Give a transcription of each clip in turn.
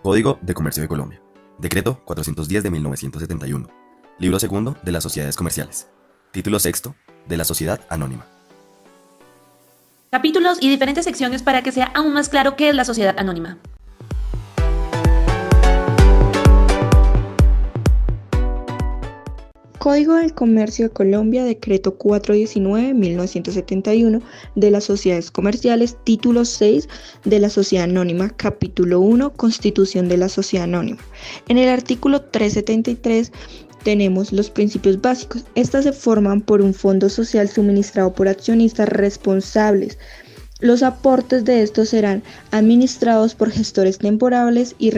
Código de Comercio de Colombia. Decreto 410 de 1971. Libro segundo de las Sociedades Comerciales. Título sexto de la Sociedad Anónima. Capítulos y diferentes secciones para que sea aún más claro qué es la sociedad anónima. Código del Comercio de Colombia, Decreto 419/1971 de las Sociedades Comerciales, Título 6 de la Sociedad Anónima, Capítulo 1, Constitución de la Sociedad Anónima. En el artículo 373 tenemos los principios básicos. Estas se forman por un fondo social suministrado por accionistas responsables. Los aportes de estos serán administrados por gestores temporales y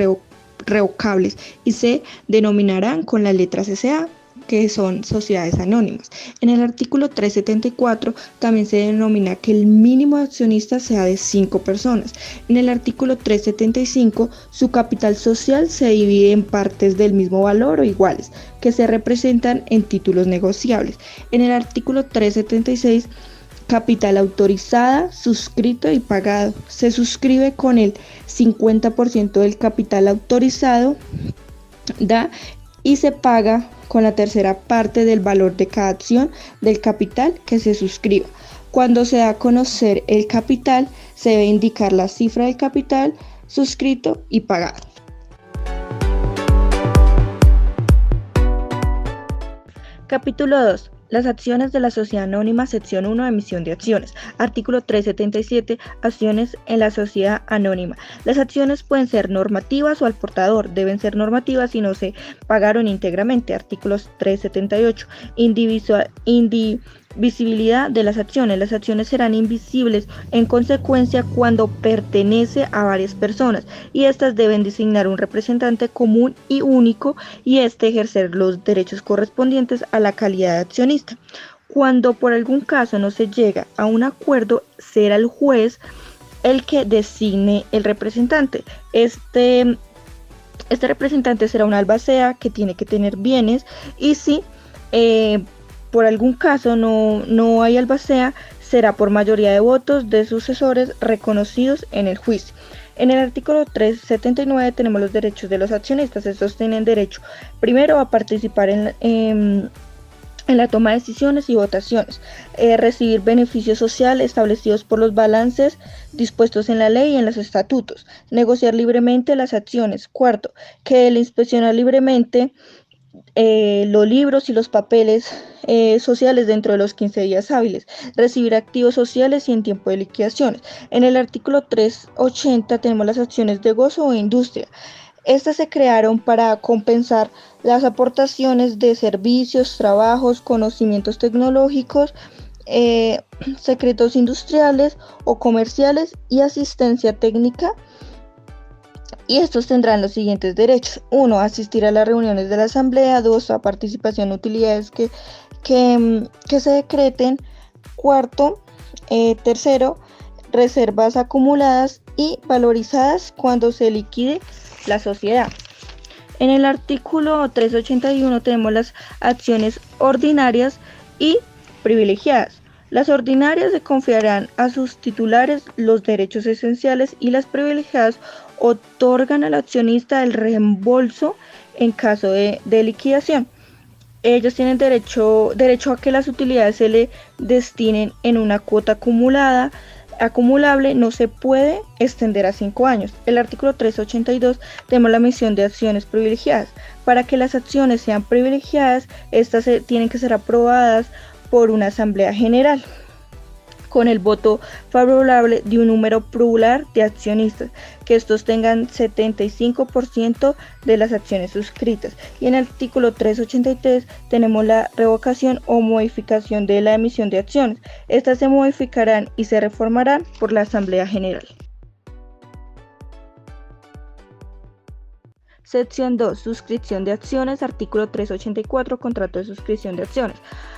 revocables y se denominarán con las letras SA, que son sociedades anónimas. En el artículo 374 también se denomina que el mínimo de accionistas sea de 5 personas. En el artículo 375 su capital social se divide en partes del mismo valor o iguales, que se representan en títulos negociables. En el artículo 376 capital autorizada, suscrito y pagado. Se suscribe con el 50% del capital autorizado y se paga con la tercera parte del valor de cada acción del capital que se suscriba. Cuando se da a conocer el capital, se debe indicar la cifra del capital suscrito y pagado. Capítulo 2. Las acciones de la sociedad anónima, sección 1, emisión de acciones. Artículo 377, acciones en la sociedad anónima. Las acciones pueden ser normativas o al portador, deben ser normativas si no se pagaron íntegramente. Artículos 378, invisibilidad de las acciones. Las acciones serán invisibles en consecuencia cuando pertenece a varias personas y estas deben designar un representante común y único y ejercer los derechos correspondientes a la calidad de accionista. Cuando por algún caso no se llega a un acuerdo, será el juez el que designe el representante. Este representante será un albacea que tiene que tener bienes y si por algún caso no hay albacea, será por mayoría de votos de sucesores reconocidos en el juicio. En el artículo 379 tenemos los derechos de los accionistas. Estos tienen derecho primero a participar en la toma de decisiones y votaciones, recibir beneficios sociales establecidos por los balances dispuestos en la ley y en los estatutos, negociar libremente las acciones. Cuarto, que le inspeccionar libremente los libros y los papeles sociales dentro de los 15 días hábiles, recibir activos sociales y en tiempo de liquidaciones. En el artículo 380 tenemos las acciones de gozo o industria. Estas se crearon para compensar las aportaciones de servicios, trabajos, conocimientos tecnológicos, secretos industriales o comerciales y asistencia técnica. Y estos tendrán los siguientes derechos: 1. Asistir a las reuniones de la asamblea. 2. A participación en utilidades que se decreten. 4. Tercero, reservas acumuladas y valorizadas cuando se liquide la sociedad. En el artículo 381 tenemos las acciones ordinarias y privilegiadas. Las ordinarias se confiarán a sus titulares los derechos esenciales y las privilegiadas otorgan al accionista el reembolso en caso de liquidación. Ellos tienen derecho a que las utilidades se le destinen en una cuota acumulable, no se puede extender a 5 años. El artículo 382 tenemos la emisión de acciones privilegiadas. Para que las acciones sean privilegiadas, estas tienen que ser aprobadas por una asamblea general con el voto favorable de un número plural de accionistas, que estos tengan 75% de las acciones suscritas. Y en el artículo 383 tenemos la revocación o modificación de la emisión de acciones. Estas se modificarán y se reformarán por la Asamblea General. Sección 2. Suscripción de acciones. Artículo 384. Contrato de suscripción de acciones.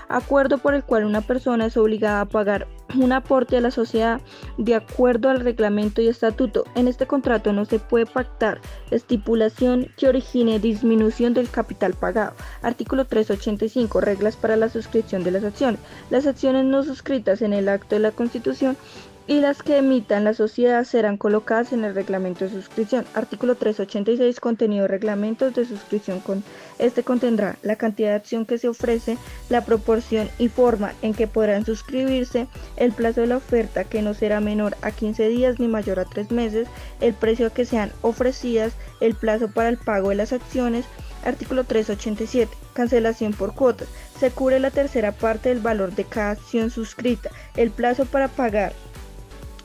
Acuerdo por el cual una persona es obligada a pagar un aporte a la sociedad de acuerdo al reglamento y estatuto. En este contrato no se puede pactar estipulación que origine disminución del capital pagado. Artículo 385. Reglas para la suscripción de las acciones. Las acciones no suscritas en el acto de la Constitución y las que emitan la sociedad serán colocadas en el reglamento de suscripción. Artículo 386. Contenido de reglamentos de suscripción. Este contendrá la cantidad de acción que se ofrece, la proporción y forma en que podrán suscribirse, el plazo de la oferta que no será menor a 15 días ni mayor a 3 meses, el precio a que sean ofrecidas, el plazo para el pago de las acciones. Artículo 387. Cancelación por cuotas. Se cubre la tercera parte del valor de cada acción suscrita. El plazo para pagar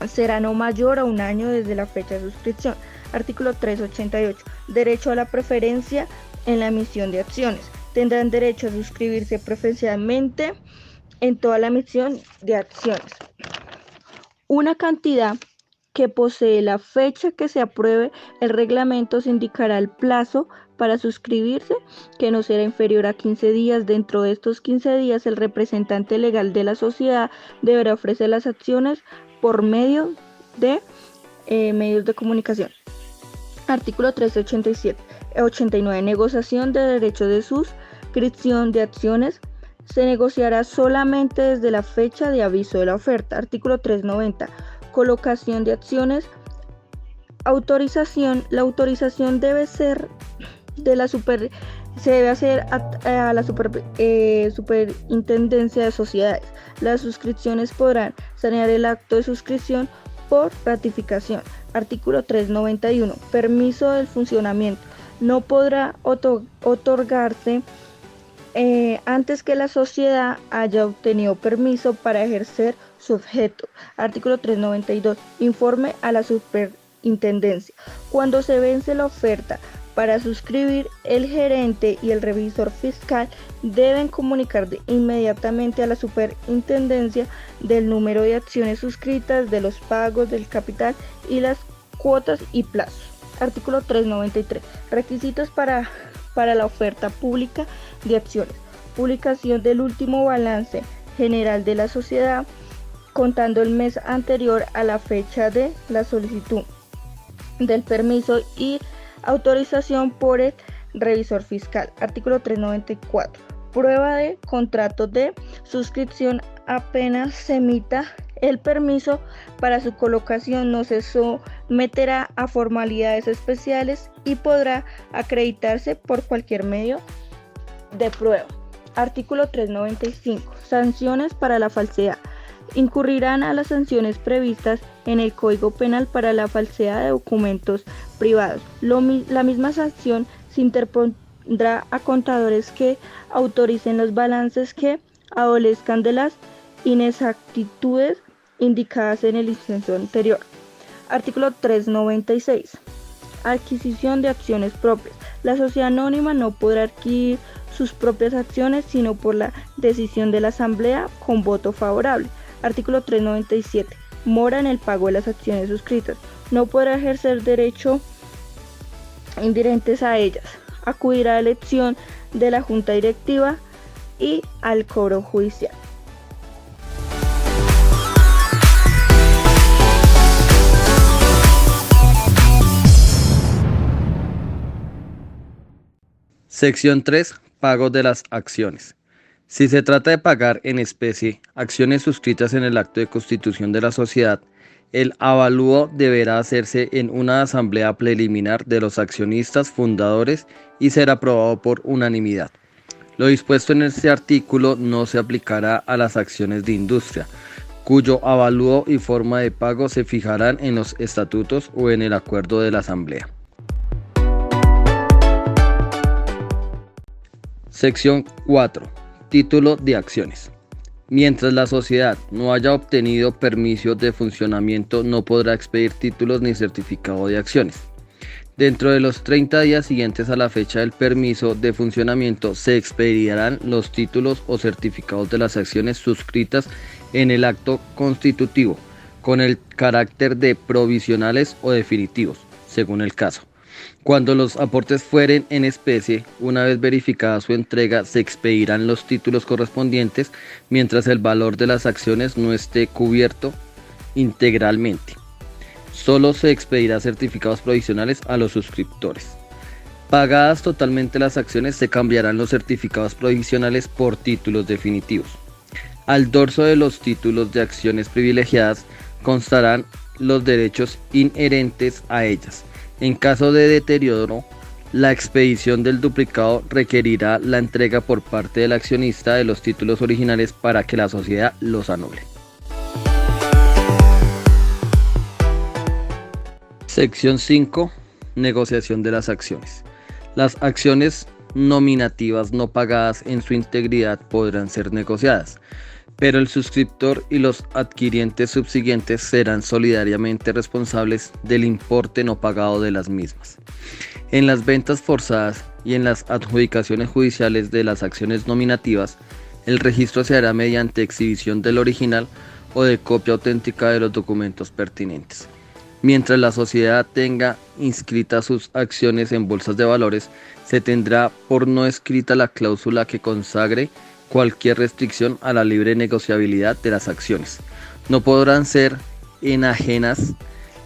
será no mayor a un año desde la fecha de suscripción. Artículo 388. Derecho a la preferencia en la emisión de acciones. Tendrán derecho a suscribirse preferencialmente en toda la emisión de acciones. Una cantidad que posee la fecha que se apruebe el reglamento se indicará el plazo para suscribirse, que no será inferior a 15 días. Dentro de estos 15 días, el representante legal de la sociedad deberá ofrecer las acciones por medio de medios de comunicación. Artículo 389. Negociación de derechos de suscripción de acciones. Se negociará solamente desde la fecha de aviso de la oferta. Artículo 390. Colocación de acciones. Autorización. La autorización debe ser de la se debe hacer a la superintendencia de sociedades. Las suscripciones podrán sanear el acto de suscripción por ratificación. Artículo 391. Permiso del funcionamiento. No podrá otorgarse antes que la sociedad haya obtenido permiso para ejercer su objeto. Artículo 392. Informe a la superintendencia. Cuando se vence la oferta para suscribir, el gerente y el revisor fiscal deben comunicar inmediatamente a la superintendencia del número de acciones suscritas, de los pagos del capital y las cuotas y plazos. Artículo 393. Requisitos para la oferta pública de acciones. Publicación del último balance general de la sociedad contando el mes anterior a la fecha de la solicitud del permiso y autorización por el revisor fiscal. Artículo 394. Prueba de contrato de suscripción. Apenas se emita el permiso para su colocación, no se someterá a formalidades especiales y podrá acreditarse por cualquier medio de prueba. Artículo 395. Sanciones para la falsedad. Incurrirán a las sanciones previstas en el Código Penal para la falsedad de documentos privados. La misma sanción se interpondrá a contadores que autoricen los balances que adolezcan de las inexactitudes indicadas en el inciso anterior. Artículo 396. Adquisición de acciones propias. La sociedad anónima no podrá adquirir sus propias acciones sino por la decisión de la asamblea con voto favorable. Artículo 397. Mora en el pago de las acciones suscritas. No podrá ejercer derecho inherentes a ellas. Acudir a la elección de la junta directiva y al cobro judicial. Sección 3. Pagos de las acciones. Si se trata de pagar en especie acciones suscritas en el acto de constitución de la sociedad, el avalúo deberá hacerse en una asamblea preliminar de los accionistas fundadores y será aprobado por unanimidad. Lo dispuesto en este artículo no se aplicará a las acciones de industria, cuyo avalúo y forma de pago se fijarán en los estatutos o en el acuerdo de la asamblea. Sección 4. Título de acciones. Mientras la sociedad no haya obtenido permiso de funcionamiento, no podrá expedir títulos ni certificado de acciones. Dentro de los 30 días siguientes a la fecha del permiso de funcionamiento, se expedirán los títulos o certificados de las acciones suscritas en el acto constitutivo, con el carácter de provisionales o definitivos, según el caso. Cuando los aportes fueren en especie, una vez verificada su entrega, se expedirán los títulos correspondientes mientras el valor de las acciones no esté cubierto integralmente. Solo se expedirá certificados provisionales a los suscriptores. Pagadas totalmente las acciones, se cambiarán los certificados provisionales por títulos definitivos. Al dorso de los títulos de acciones privilegiadas constarán los derechos inherentes a ellas. En caso de deterioro, la expedición del duplicado requerirá la entrega por parte del accionista de los títulos originales para que la sociedad los anule. Sección 5. Negociación de las acciones. Las acciones nominativas no pagadas en su integridad podrán ser negociadas, pero el suscriptor y los adquirientes subsiguientes serán solidariamente responsables del importe no pagado de las mismas. En las ventas forzadas y en las adjudicaciones judiciales de las acciones nominativas, el registro se hará mediante exhibición del original o de copia auténtica de los documentos pertinentes. Mientras la sociedad tenga inscritas sus acciones en bolsas de valores, se tendrá por no escrita la cláusula que consagre cualquier restricción a la libre negociabilidad de las acciones. No podrán ser enajenas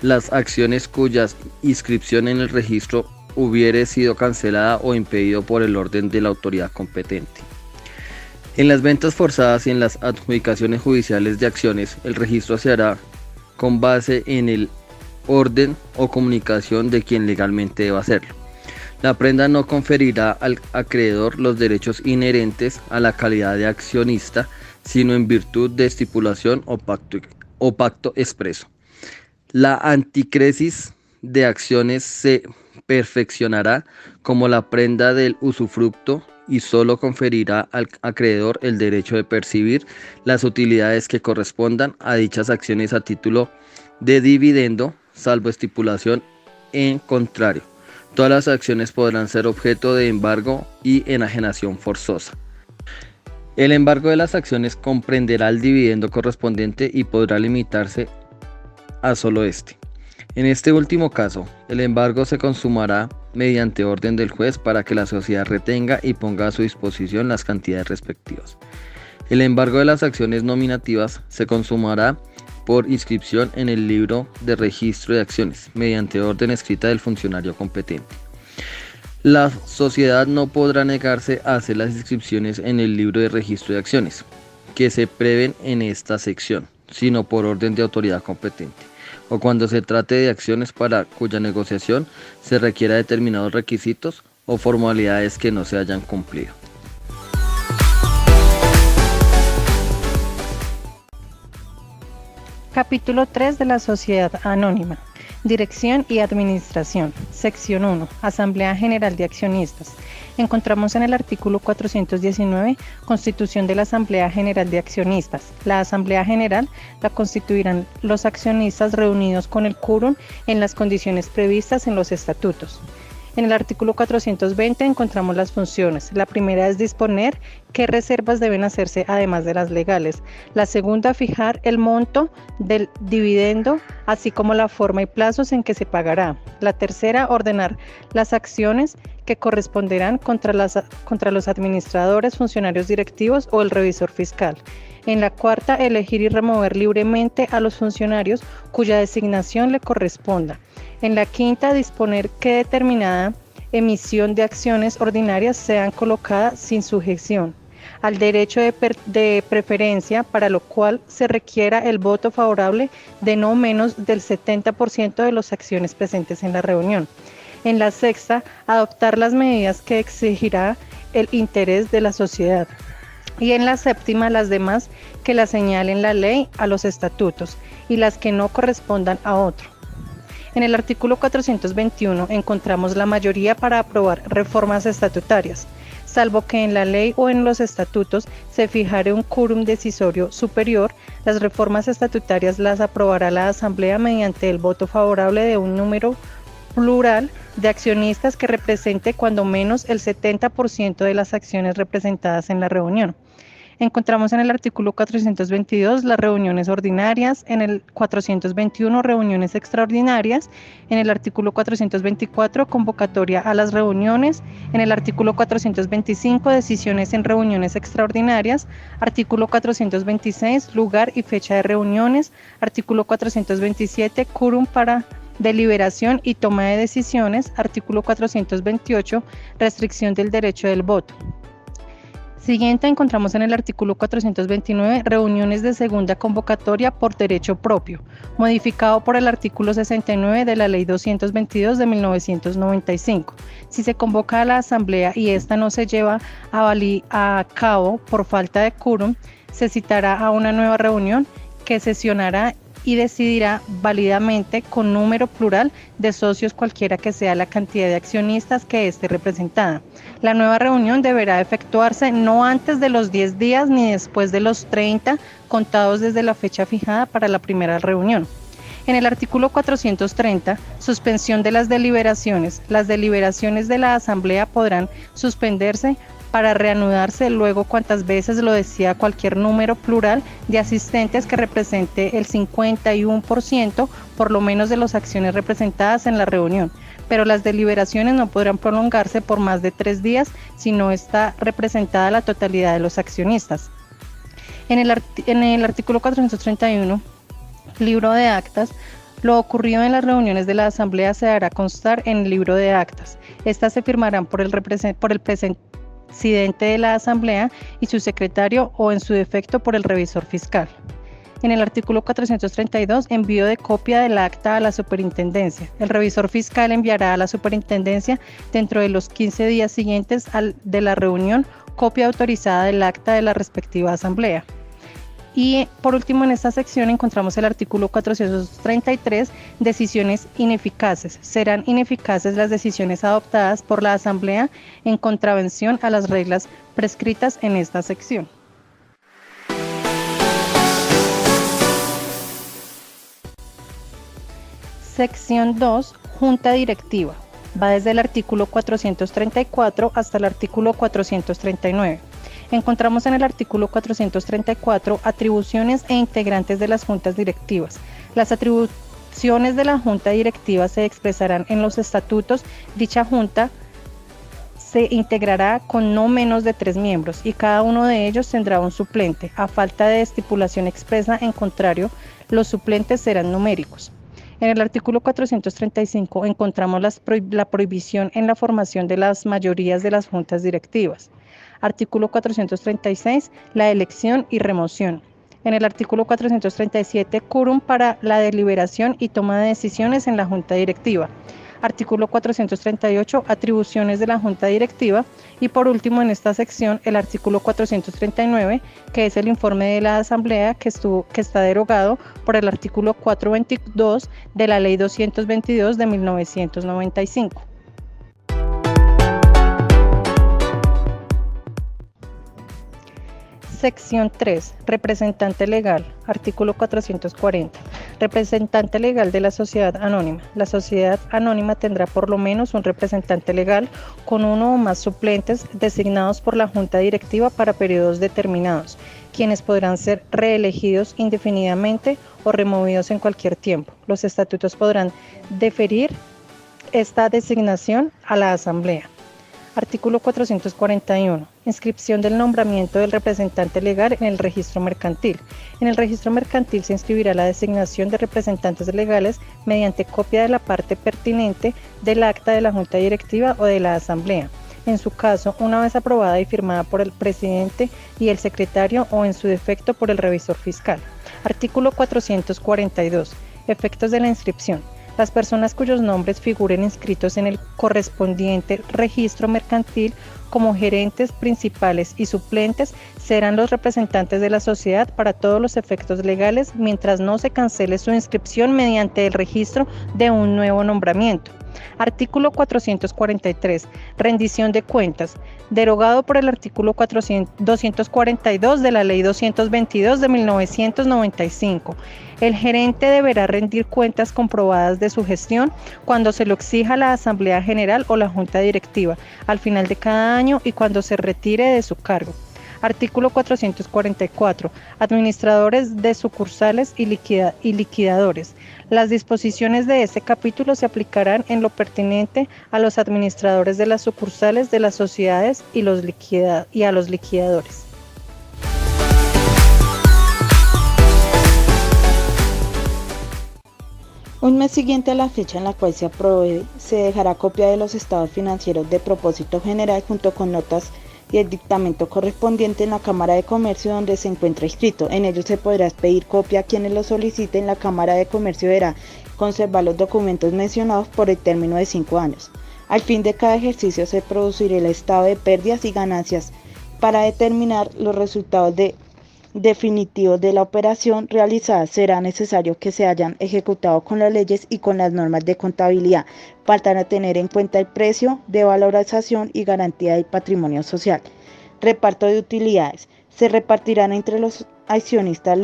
las acciones cuya inscripción en el registro hubiere sido cancelada o impedido por el orden de la autoridad competente. En las ventas forzadas y en las adjudicaciones judiciales de acciones, el registro se hará con base en el orden o comunicación de quien legalmente deba hacerlo. La prenda no conferirá al acreedor los derechos inherentes a la calidad de accionista, sino en virtud de estipulación o pacto expreso. La anticresis de acciones se perfeccionará como la prenda del usufructo y solo conferirá al acreedor el derecho de percibir las utilidades que correspondan a dichas acciones a título de dividendo, salvo estipulación en contrario. Todas las acciones podrán ser objeto de embargo y enajenación forzosa. El embargo de las acciones comprenderá el dividendo correspondiente y podrá limitarse a solo este. En este último caso, el embargo se consumará mediante orden del juez para que la sociedad retenga y ponga a su disposición las cantidades respectivas. El embargo de las acciones nominativas se consumará por inscripción en el libro de registro de acciones, mediante orden escrita del funcionario competente. La sociedad no podrá negarse a hacer las inscripciones en el libro de registro de acciones, que se prevén en esta sección, sino por orden de autoridad competente, o cuando se trate de acciones para cuya negociación se requiera determinados requisitos o formalidades que no se hayan cumplido. Capítulo 3 de la Sociedad Anónima. Dirección y Administración. Sección 1. Asamblea General de Accionistas. Encontramos en el artículo 419 Constitución de la Asamblea General de Accionistas. La Asamblea General la constituirán los accionistas reunidos con el quórum en las condiciones previstas en los estatutos. En el artículo 420 encontramos las funciones. La primera es disponer qué reservas deben hacerse además de las legales. La segunda, fijar el monto del dividendo, así como la forma y plazos en que se pagará. La tercera, ordenar las acciones que corresponderán contra los administradores, funcionarios directivos o el revisor fiscal. En la cuarta, elegir y remover libremente a los funcionarios cuya designación le corresponda. En la quinta, disponer que determinada emisión de acciones ordinarias sean colocadas sin sujeción al derecho de preferencia, para lo cual se requiera el voto favorable de no menos del 70% de las acciones presentes en la reunión. En la sexta, adoptar las medidas que exigirá el interés de la sociedad. Y en la séptima, las demás que la señalen la ley a los estatutos y las que no correspondan a otro. En el artículo 421 encontramos la mayoría para aprobar reformas estatutarias, salvo que en la ley o en los estatutos se fijare un quórum decisorio superior. Las reformas estatutarias las aprobará la Asamblea mediante el voto favorable de un número plural de accionistas que represente cuando menos el 70% de las acciones representadas en la reunión. Encontramos en el artículo 422 las reuniones ordinarias, en el 421 reuniones extraordinarias, en el artículo 424 convocatoria a las reuniones, en el artículo 425 decisiones en reuniones extraordinarias, artículo 426 lugar y fecha de reuniones, artículo 427 quórum para deliberación y toma de decisiones, artículo 428 restricción del derecho del voto. Siguiente encontramos en el artículo 429 reuniones de segunda convocatoria por derecho propio, modificado por el artículo 69 de la Ley 222 de 1995. Si se convoca a la asamblea y esta no se lleva a cabo por falta de quórum, se citará a una nueva reunión que sesionará y decidirá válidamente con número plural de socios cualquiera que sea la cantidad de accionistas que esté representada. La nueva reunión deberá efectuarse no antes de los 10 días ni después de los 30 contados desde la fecha fijada para la primera reunión. En el artículo 430, suspensión de las deliberaciones. Las deliberaciones de la asamblea podrán suspenderse para reanudarse luego cuantas veces lo decida cualquier número plural de asistentes que represente el 51% por lo menos de las acciones representadas en la reunión, pero las deliberaciones no podrán prolongarse por más de 3 días si no está representada la totalidad de los accionistas. En el artículo 431, libro de actas, lo ocurrido en las reuniones de la asamblea se hará constar en el libro de actas. Estas se firmarán por el presidente de la asamblea y su secretario o en su defecto por el revisor fiscal. En el artículo 432, envío de copia del acta a la superintendencia. El revisor fiscal enviará a la superintendencia dentro de los 15 días siguientes de la reunión copia autorizada del acta de la respectiva asamblea. Y por último, en esta sección encontramos el artículo 433, decisiones ineficaces. Serán ineficaces las decisiones adoptadas por la Asamblea en contravención a las reglas prescritas en esta sección. Sección 2, Junta Directiva. Va desde el artículo 434 hasta el artículo 439. Encontramos en el artículo 434 atribuciones e integrantes de las juntas directivas. Las atribuciones de la junta directiva se expresarán en los estatutos. Dicha junta se integrará con no menos de 3 miembros y cada uno de ellos tendrá un suplente. A falta de estipulación expresa en contrario, los suplentes serán numéricos. En el artículo 435 encontramos la prohibición en la formación de las mayorías de las juntas directivas. Artículo 436, la elección y remoción. En el artículo 437, quórum para la deliberación y toma de decisiones en la junta directiva. Artículo 438, atribuciones de la junta directiva. Y por último, en esta sección, el artículo 439, que es el informe de la asamblea que está derogado por el artículo 422 de la Ley 222 de 1995. Sección 3. Representante legal. Artículo 440. Representante legal de la sociedad anónima. La sociedad anónima tendrá por lo menos un representante legal con uno o más suplentes designados por la junta directiva para periodos determinados, quienes podrán ser reelegidos indefinidamente o removidos en cualquier tiempo. Los estatutos podrán deferir esta designación a la asamblea. Artículo 441. Inscripción del nombramiento del representante legal en el registro mercantil. En el registro mercantil se inscribirá la designación de representantes legales mediante copia de la parte pertinente del acta de la junta directiva o de la asamblea. En su caso, una vez aprobada y firmada por el presidente y el secretario o en su defecto por el revisor fiscal. Artículo 442. Efectos de la inscripción. Las personas cuyos nombres figuren inscritos en el correspondiente registro mercantil como gerentes principales y suplentes serán los representantes de la sociedad para todos los efectos legales mientras no se cancele su inscripción mediante el registro de un nuevo nombramiento. Artículo 443. Rendición de cuentas. Derogado por el artículo 242 de la Ley 222 de 1995. El gerente deberá rendir cuentas comprobadas de su gestión cuando se lo exija la Asamblea General o la Junta Directiva, al final de cada año y cuando se retire de su cargo. Artículo 444. Administradores de sucursales y liquidadores. Las disposiciones de este capítulo se aplicarán en lo pertinente a los administradores de las sucursales de las sociedades y a los liquidadores. Un mes siguiente a la fecha en la cual se apruebe, se dejará copia de los estados financieros de propósito general junto con notas y el dictamento correspondiente en la Cámara de Comercio donde se encuentra inscrito. En ello se podrá pedir copia a quienes lo soliciten. La Cámara de Comercio deberá conservar los documentos mencionados por el término de 5 años. Al fin de cada ejercicio se producirá el estado de pérdidas y ganancias para determinar los resultados definitivos de la operación realizada. Será necesario que se hayan ejecutado con las leyes y con las normas de contabilidad para tener en cuenta el precio de valorización y garantía del patrimonio social. Reparto de utilidades. Se repartirán entre los accionistas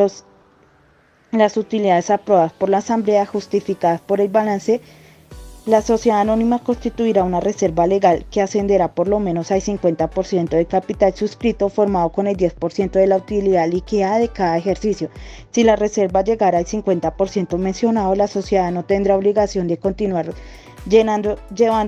las utilidades aprobadas por la Asamblea justificadas por el balance. La sociedad anónima constituirá una reserva legal que ascenderá por lo menos al 50% del capital suscrito, formado con el 10% de la utilidad liquidada de cada ejercicio. Si la reserva llegara al 50% mencionado, la sociedad no tendrá obligación de continuar llevando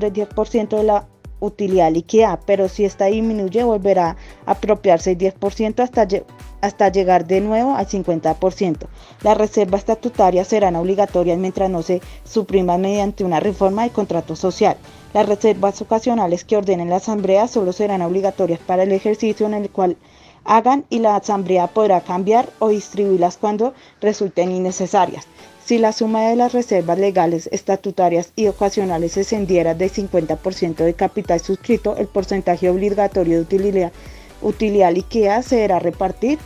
el 10% de la utilidad liquidada, pero si esta disminuye, volverá a apropiarse el 10% hasta llegar de nuevo al 50%. Las reservas estatutarias serán obligatorias mientras no se supriman mediante una reforma del contrato social. Las reservas ocasionales que ordenen la Asamblea solo serán obligatorias para el ejercicio en el cual hagan, y la Asamblea podrá cambiar o distribuirlas cuando resulten innecesarias. Si la suma de las reservas legales, estatutarias y ocasionales excediera del 50% del capital suscrito, el porcentaje obligatorio de utilidad liquidada se deberá repartir.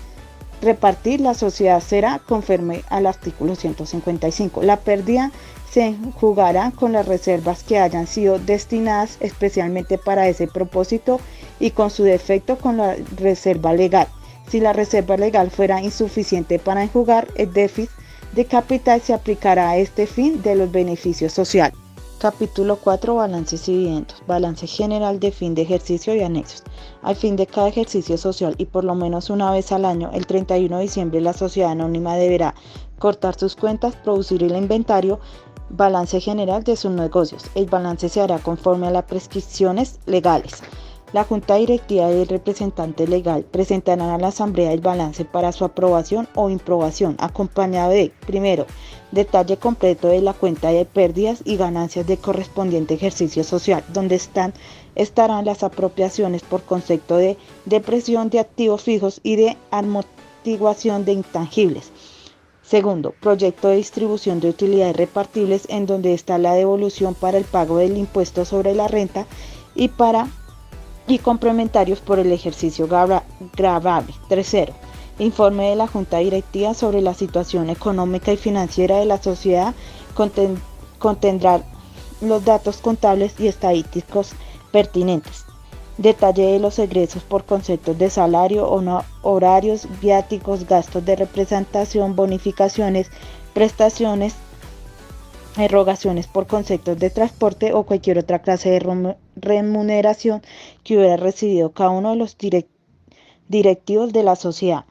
La sociedad será conforme al artículo 155. La pérdida se enjugará con las reservas que hayan sido destinadas especialmente para ese propósito y con su defecto con la reserva legal. Si la reserva legal fuera insuficiente para enjugar el déficit de capital, se aplicará a este fin de los beneficios sociales. Capítulo 4. Balances y dividendos. Balance general de fin de ejercicio y anexos. Al fin de cada ejercicio social y por lo menos una vez al año, el 31 de diciembre, la sociedad anónima deberá cortar sus cuentas, producir el inventario, balance general de sus negocios. El balance se hará conforme a las prescripciones legales. La Junta Directiva y el representante legal presentarán a la Asamblea el balance para su aprobación o improbación, acompañado de, primero, detalle completo de la cuenta de pérdidas y ganancias del correspondiente ejercicio social, donde estarán las apropiaciones por concepto de depresión de activos fijos y de amortiguación de intangibles. Segundo, proyecto de distribución de utilidades repartibles, en donde está la devolución para el pago del impuesto sobre la renta y complementarios por el ejercicio gravable. Tercero, informe de la Junta Directiva sobre la situación económica y financiera de la sociedad. Contendrá los datos contables y estadísticos pertinentes. Detalle de los egresos por conceptos de salario, horarios, viáticos, gastos de representación, bonificaciones, prestaciones, erogaciones por conceptos de transporte o cualquier otra clase de remuneración que hubiera recibido cada uno de los directivos de la sociedad.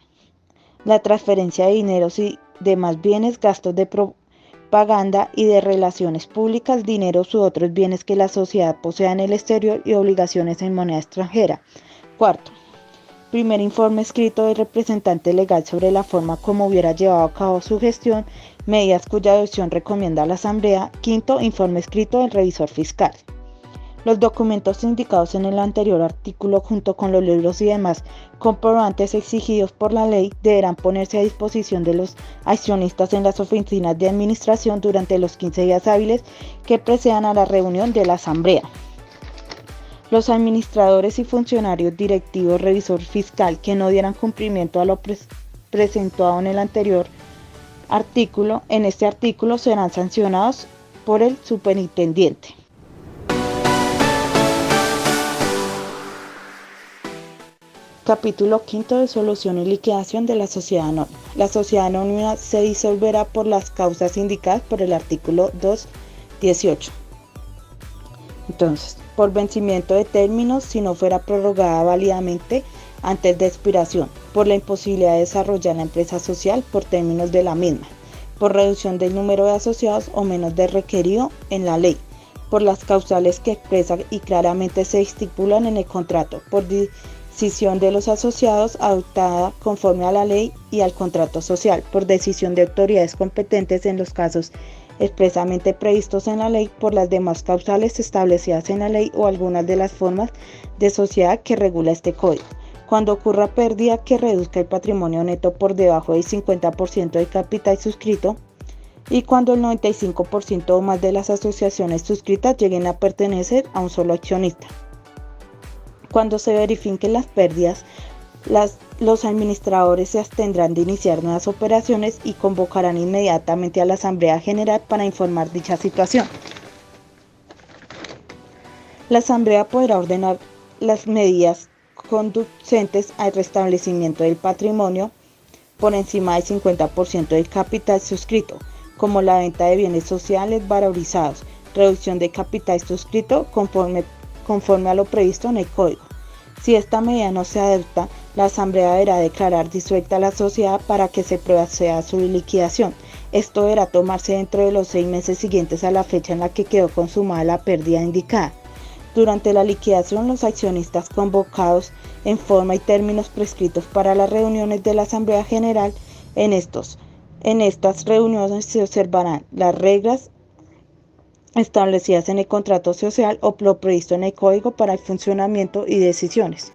La transferencia de dineros y demás bienes, gastos de propaganda y de relaciones públicas, dineros u otros bienes que la sociedad posea en el exterior y obligaciones en moneda extranjera. Cuarto, primer informe escrito del representante legal sobre la forma como hubiera llevado a cabo su gestión, medidas cuya adopción recomienda a la Asamblea. Quinto, informe escrito del revisor fiscal. Los documentos indicados en el anterior artículo, junto con los libros y demás comprobantes exigidos por la ley, deberán ponerse a disposición de los accionistas en las oficinas de administración durante los 15 días hábiles que precedan a la reunión de la Asamblea. Los administradores y funcionarios directivos, revisor fiscal, que no dieran cumplimiento a lo presentado en el anterior artículo, en este artículo serán sancionados por el superintendente. Capítulo 5. Disolución y liquidación de la sociedad anónima. La sociedad anónima se disolverá por las causas indicadas por el artículo 2.18. Entonces, por vencimiento de términos, si no fuera prorrogada válidamente antes de expiración, por la imposibilidad de desarrollar la empresa social por términos de la misma, por reducción del número de asociados o menos de requerido en la ley, por las causales que expresan y claramente se estipulan en el contrato, por decisión de los asociados adoptada conforme a la ley y al contrato social, por decisión de autoridades competentes en los casos expresamente previstos en la ley por las demás causales establecidas en la ley o algunas de las formas de sociedad que regula este código. Cuando ocurra pérdida que reduzca el patrimonio neto por debajo del 50% del capital suscrito y cuando el 95% o más de las asociaciones suscritas lleguen a pertenecer a un solo accionista. Cuando se verifiquen las pérdidas, los administradores se abstendrán de iniciar nuevas operaciones y convocarán inmediatamente a la Asamblea General para informar dicha situación. La Asamblea podrá ordenar las medidas conducentes al restablecimiento del patrimonio por encima del 50% del capital suscrito, como la venta de bienes sociales valorizados, reducción de capital suscrito conforme a lo previsto en el Código. Si esta medida no se adopta, la Asamblea deberá declarar disuelta la sociedad para que se proceda a su liquidación. Esto deberá tomarse dentro de los 6 meses siguientes a la fecha en la que quedó consumada la pérdida indicada. Durante la liquidación, los accionistas convocados en forma y términos prescritos para las reuniones de la Asamblea General, en estas reuniones se observarán las reglas establecidas en el contrato social o lo previsto en el Código para el funcionamiento y decisiones.